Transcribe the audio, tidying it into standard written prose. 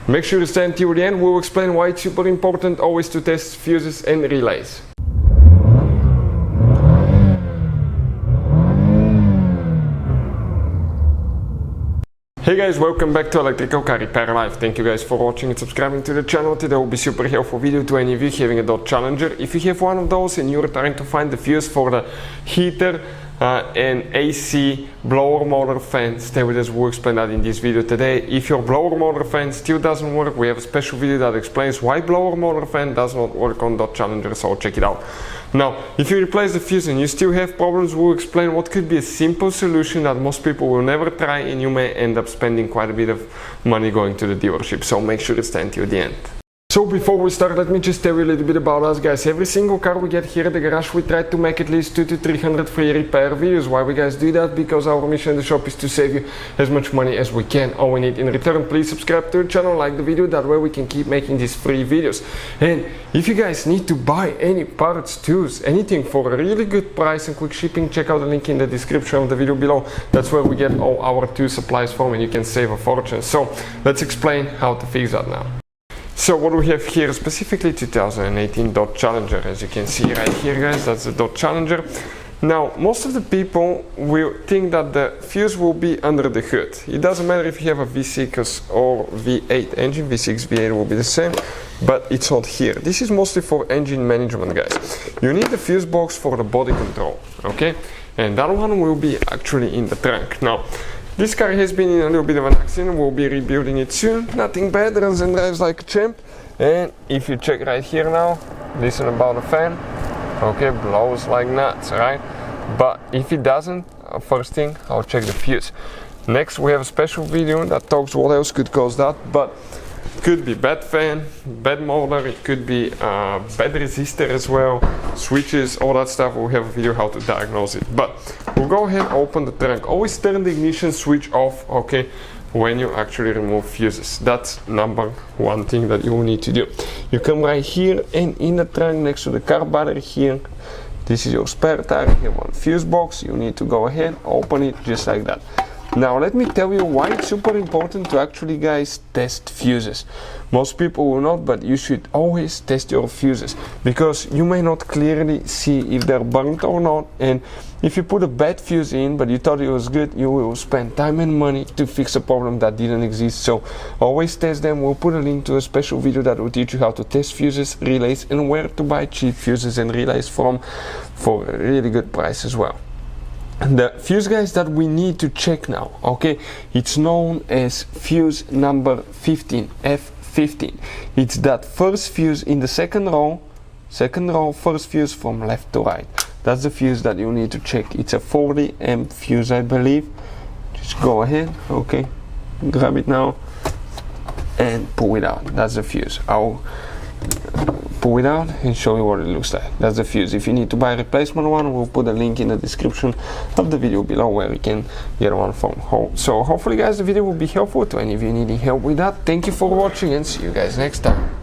Make sure to stay until the end. We'll explain why it's super important always to test fuses and relays. Hey guys, welcome back to Electrical Car Repair Live. Thank you guys for watching and subscribing to the channel. Today will be super helpful video to any of you having a Dodge Challenger. If you have one of those and you're trying to find the fuse for the heater and AC blower motor fan, stay with us, we'll explain that in this video today. If your blower motor fan still doesn't work, we have a special video that explains why blower motor fan does not work on Dodge Challenger, so check it out. Now, if you replace the fuse and you still have problems, we'll explain what could be a simple solution that most people will never try, and you may end up spending quite a bit of money going to the dealership, so make sure to stay until the end. So before we start, let me just tell you a little bit about us, guys. Every single car we get here at the garage, we try to make at least 200 to 300 free repair videos. Why we guys do that? Because our mission in the shop is to save you as much money as we can. All we need in return, please subscribe to the channel, like the video, that way we can keep making these free videos. And if you guys need to buy any parts, tools, anything for a really good price and quick shipping, check out the link in the description of the video below. That's where we get all our tool supplies from, and you can save a fortune. So let's explain how to fix that now. So what we have here, specifically 2018 Dodge Challenger, as you can see right here, guys, that's the Dodge Challenger. Now, most of the people will think that the fuse will be under the hood. It doesn't matter if you have a V6 or V8 engine, V6, V8 will be the same, but it's not here. This is mostly for engine management, guys. You need the fuse box for the body control, okay? And that one will be actually in the trunk. Now, this car has been in a little bit of an accident. We'll be rebuilding it soon. Nothing bad, runs and drives like a champ. And if you check right here now, listen about the fan. Okay, blows like nuts, right? But if it doesn't, first thing, I'll check the fuse. Next, we have a special video that talks what else could cause that, but could be bad fan, bad motor, it could be bad resistor as well, switches, all that stuff. We'll have a video how to diagnose it. But we'll go ahead and open the trunk. Always turn the ignition switch off, okay, when you actually remove fuses. That's number one thing that you will need to do. You come right here, and in the trunk next to the car battery here, this is your spare tire. You have one fuse box. You need to go ahead, open it just like that. Now let me tell you why it's super important to actually, guys, test fuses. Most people will not, but you should always test your fuses, because you may not clearly see if they're burnt or not, and if you put a bad fuse in but you thought it was good, you will spend time and money to fix a problem that didn't exist. So always test them. We'll put a link to a special video that will teach you how to test fuses, relays, and where to buy cheap fuses and relays from for a really good price as well. The fuse, guys, that we need to check now, okay, it's known as fuse number 15, F15. It's that first fuse in the second row, first fuse from left to right. That's the fuse that you need to check. It's a 40 amp fuse, I believe. Just go ahead, okay, grab it now and pull it out. That's the fuse. I'll pull it out and show you what it looks like. That's the fuse. If you need to buy a replacement one, we'll put a link in the description of the video below where you can get one from home. So hopefully, guys, the video will be helpful to any of you needing help with that. Thank you for watching, and see you guys next time.